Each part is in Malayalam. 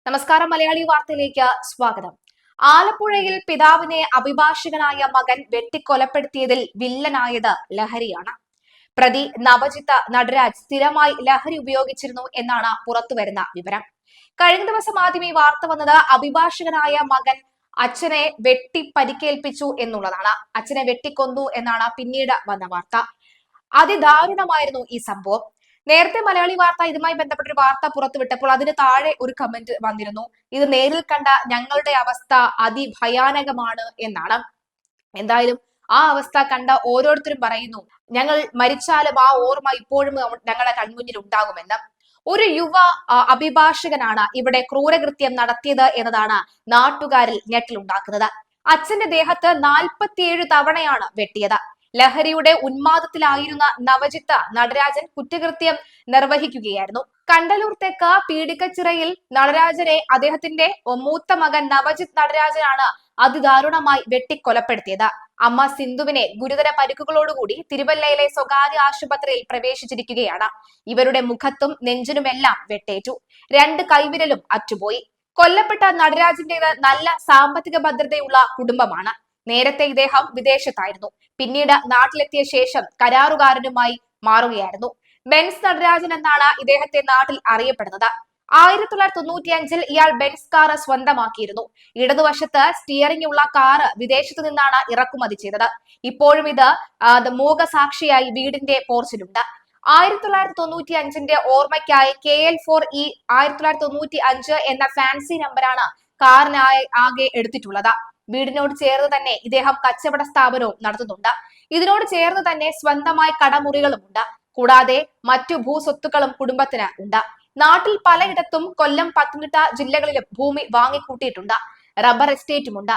നമസ്കാരം. മലയാളി വാർത്തയിലേക്ക് സ്വാഗതം. ആലപ്പുഴയിൽ പിതാവിനെ അഭിഭാഷകനായ മകൻ വെട്ടിക്കൊലപ്പെടുത്തിയതിൽ വില്ലനായത് ലഹരിയാണ്. പ്രതി നവജിത്ത് നടരാജ് സ്ഥിരമായി ലഹരി ഉപയോഗിച്ചിരുന്നു എന്നാണ് പുറത്തുവരുന്ന വിവരം. കഴിഞ്ഞ ദിവസം ആദ്യം ഈ വാർത്ത വന്നത് അഭിഭാഷകനായ മകൻ അച്ഛനെ വെട്ടി പരിക്കേൽപ്പിച്ചു എന്നുള്ളതാണ്. അച്ഛനെ വെട്ടിക്കൊന്നു എന്നാണ് പിന്നീട് വന്ന വാർത്ത. അതിദാരുണമായിരുന്നു ഈ സംഭവം. നേരത്തെ മലയാളി വാർത്ത ഇതുമായി ബന്ധപ്പെട്ട ഒരു വാർത്ത പുറത്തുവിട്ടപ്പോൾ അതിന് താഴെ ഒരു കമന്റ് വന്നിരുന്നു, ഇത് നേരിൽ കണ്ട ഞങ്ങളുടെ അവസ്ഥ അതിഭയാനകമാണ് എന്നാണ്. എന്തായാലും ആ അവസ്ഥ കണ്ട ഓരോരുത്തരും പറയുന്നു, ഞങ്ങൾ മരിച്ചാലും ആ ഓർമ്മ ഇപ്പോഴും ഞങ്ങളുടെ കൺമുന്നിൽ ഉണ്ടാകുമെന്ന്. ഒരു യുവ അഭിഭാഷകനാണ് ഇവിടെ ക്രൂരകൃത്യം നടത്തിയത് എന്നതാണ് നാട്ടുകാരിൽ ഞെട്ടലുണ്ടാക്കുന്നത്. അച്ഛന്റെ ദേഹത്ത് 47 തവണയാണ് വെട്ടിയത്. ലഹരിയുടെ ഉന്മാദത്തിലായിരുന്ന നവജിത്ത് നടരാജൻ കുറ്റകൃത്യം നിർവഹിക്കുകയായിരുന്നു. കണ്ടലൂർ തെക്ക് പീടികച്ചിറയിൽ നടരാജനെ അദ്ദേഹത്തിന്റെ മൂത്ത മകൻ നവജിത്ത് നടരാജനാണ് അതിദാരുണമായി വെട്ടിക്കൊലപ്പെടുത്തിയത്. അമ്മ സിന്ധുവിനെ ഗുരുതര പരിക്കുകളോടുകൂടി തിരുവല്ലയിലെ സ്വകാര്യ ആശുപത്രിയിൽ പ്രവേശിച്ചിരിക്കുകയാണ്. ഇവരുടെ മുഖത്തും നെഞ്ചിനുമെല്ലാം വെട്ടേറ്റു. 2 കൈവിരലും അറ്റുപോയി. കൊല്ലപ്പെട്ട നടരാജന്റേത് നല്ല സാമ്പത്തിക ഭദ്രതയുള്ള കുടുംബമാണ്. നേരത്തെ ഇദ്ദേഹം വിദേശത്തായിരുന്നു. പിന്നീട് നാട്ടിലെത്തിയ ശേഷം കരാറുകാരനുമായി മാറുകയായിരുന്നു. ബെൻസ് നടരാജൻ എന്നാണ് ഇദ്ദേഹത്തെ നാട്ടിൽ അറിയപ്പെടുന്നത്. 1995-ൽ ഇയാൾ ബെൻസ് കാറ് സ്വന്തമാക്കിയിരുന്നു. ഇടതുവശത്ത് സ്റ്റിയറിംഗ് ഉള്ള കാറ് വിദേശത്തു നിന്നാണ് ഇറക്കുമതി ചെയ്തത്. ഇപ്പോഴും ഇത് മൂകസാക്ഷിയായി വീടിന്റെ പോർച്ചിലുണ്ട്. 1995-ന്റെ ഓർമ്മയ്ക്കായി KL4E 1995 എന്ന ഫാൻസി നമ്പറാണ് കാറിനായി ആകെ എടുത്തിട്ടുള്ളത്. വീടിനോട് ചേർന്ന് തന്നെ ഇദ്ദേഹം കച്ചവട സ്ഥാപനവും നടത്തുന്നുണ്ട്. ഇതിനോട് ചേർന്ന് തന്നെ സ്വന്തമായി കടമുറികളുമുണ്ട്. കൂടാതെ മറ്റു ഭൂസ്വത്തുക്കളും കുടുംബത്തിന് ഉണ്ട്. നാട്ടിൽ പലയിടത്തും കൊല്ലം, പത്തനംതിട്ട ജില്ലകളിലും ഭൂമി വാങ്ങിക്കൂട്ടിയിട്ടുണ്ട്. റബ്ബർ എസ്റ്റേറ്റുമുണ്ട്.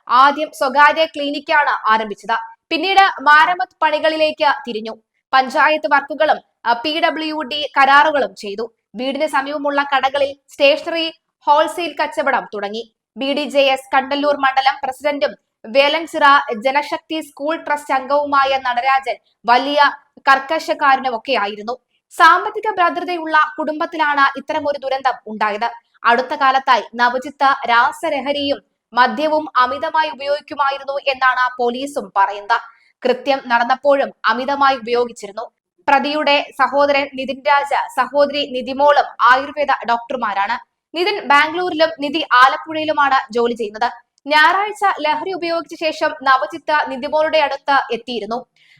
ആദ്യം സ്വകാര്യ ക്ലിനിക്കാണ് ആരംഭിച്ചത്. പിന്നീട് മരാമത്ത് പണികളിലേക്ക് തിരിഞ്ഞു. പഞ്ചായത്ത് വർക്കുകളും PWD കരാറുകളും ചെയ്തു. വീടിന് സമീപമുള്ള കടകളിൽ സ്റ്റേഷനറി ഹോൾസെയിൽ കച്ചവടം തുടങ്ങി. BDJS കണ്ടല്ലൂർ മണ്ഡലം പ്രസിഡന്റും വേലൻചിറ ജനശക്തി സ്കൂൾ ട്രസ്റ്റ് അംഗവുമായ നടരാജൻ വലിയ കർക്കശക്കാരനുമൊക്കെ ആയിരുന്നു. സാമ്പത്തിക ഭദ്രതയുള്ള കുടുംബത്തിലാണ് ഇത്തരമൊരു ദുരന്തം ഉണ്ടായത്. അടുത്ത കാലത്തായി നവജിത്ത് രാസലഹരിയും മദ്യവും അമിതമായി ഉപയോഗിക്കുമായിരുന്നു എന്നാണ് പോലീസും പറയുന്നത്. കൃത്യം നടന്നപ്പോഴും അമിതമായി ഉപയോഗിച്ചിരുന്നു. പ്രതിയുടെ സഹോദരൻ നിതിൻ രാജ്, സഹോദരി നിതിമോളും ആയുർവേദ ഡോക്ടർമാരാണ്. നിതിൻ ബാംഗ്ലൂരിലും നിധി ആലപ്പുഴയിലുമാണ് ജോലി ചെയ്യുന്നത്. ഞായറാഴ്ച ലഹരി ഉപയോഗിച്ച ശേഷം നവജിത്ത് നിതിമോളുടെ അടുത്ത് എത്തിയിരുന്നു.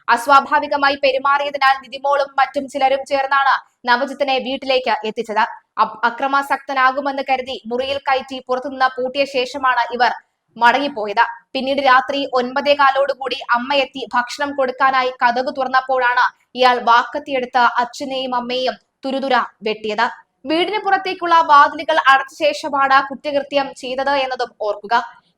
അസ്വാഭാവികമായി പെരുമാറിയതിനാൽ നിതിമോളും മറ്റും ചിലരും ചേർന്നാണ് നവജിത്തിനെ വീട്ടിലേക്ക് എത്തിച്ചത്. അക്രമാസക്തനാകുമെന്ന് കരുതി മുറിയിൽ കയറ്റി പുറത്തുനിന്ന് പൂട്ടിയ ശേഷമാണ് ഇവർ മടങ്ങിപ്പോയത്. പിന്നീട് രാത്രി 9:15 അമ്മയെത്തി ഭക്ഷണം കൊടുക്കാനായി കതക് തുറന്നപ്പോഴാണ് ഇയാൾ വാക്കത്തിയെടുത്ത് അച്ഛനെയും അമ്മയെയും തുരുതുര വെട്ടിയത്. വീടിന് പുറത്തേക്കുള്ള വാതിലുകൾ അടച്ച ശേഷമാണ് കുറ്റകൃത്യം ചെയ്തത് എന്നതും ഓർക്കുക.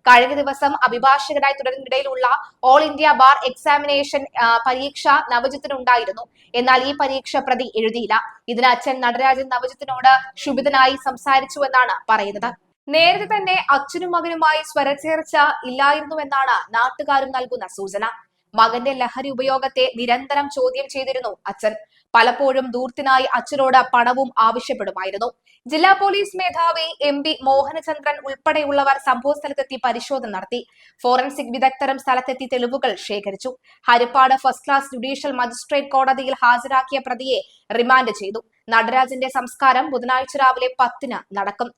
കഴിഞ്ഞ ദിവസം അഭിഭാഷകനായി തുടരുന്നതിനിടയിലുള്ള ഓൾ ഇന്ത്യ ബാർ എക്സാമിനേഷൻ പരീക്ഷ നവജിത്തിനുണ്ടായിരുന്നു. എന്നാൽ ഈ പരീക്ഷ പ്രതി എഴുതിയില്ല. ഇതിന് അച്ഛൻ നടരാജൻ നവജിത്തിനോട് ക്ഷുഭിതനായി സംസാരിച്ചുവെന്നാണ് പറയുന്നത്. നേരത്തെ തന്നെ അച്ഛനും മകനുമായി സ്വരച്ചേർച്ച ഇല്ലായിരുന്നുവെന്നാണ് നാട്ടുകാരും നൽകുന്ന സൂചന. മകന്റെ ലഹരി ഉപയോഗത്തെ നിരന്തരം ചോദ്യം ചെയ്തിരുന്നു അച്ഛൻ. പലപ്പോഴും ദൂർത്തിനായി അച്ഛനോട് പണവും ആവശ്യപ്പെടുമായിരുന്നു. ജില്ലാ പോലീസ് മേധാവി MP മോഹനചന്ദ്രൻ ഉൾപ്പെടെയുള്ളവർ സംഭവസ്ഥലത്തെത്തി പരിശോധന നടത്തി. ഫോറൻസിക് വിദഗ്ധരും സ്ഥലത്തെത്തി തെളിവുകൾ ശേഖരിച്ചു. Haripad first class judicial magistrate കോടതിയിൽ ഹാജരാക്കിയ പ്രതിയെ റിമാൻഡ് ചെയ്തു. നടരാജന്റെ സംസ്കാരം ബുധനാഴ്ച രാവിലെ 10-ന് നടക്കും.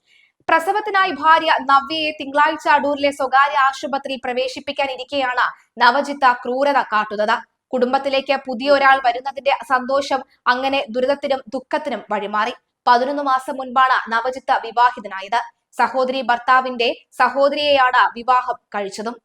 പ്രസവത്തിനായി ഭാര്യ നവ്യയെ തിങ്കളാഴ്ച അടൂരിലെ സ്വകാര്യ ആശുപത്രിയിൽ പ്രവേശിപ്പിക്കാനിരിക്കെയാണ് നവജിത്ത് ക്രൂരത കാട്ടുന്നത്. കുടുംബത്തിലേക്ക് പുതിയ ഒരാൾ വരുന്നതിന്റെ സന്തോഷം അങ്ങനെ ദുരിതത്തിനും ദുഃഖത്തിനും വഴിമാറി. 11 മാസം മുൻപാണ് നവജിത്ത് വിവാഹിതനായത്. സഹോദരി ഭർത്താവിന്റെ സഹോദരിയെയാണ് വിവാഹം കഴിച്ചതും.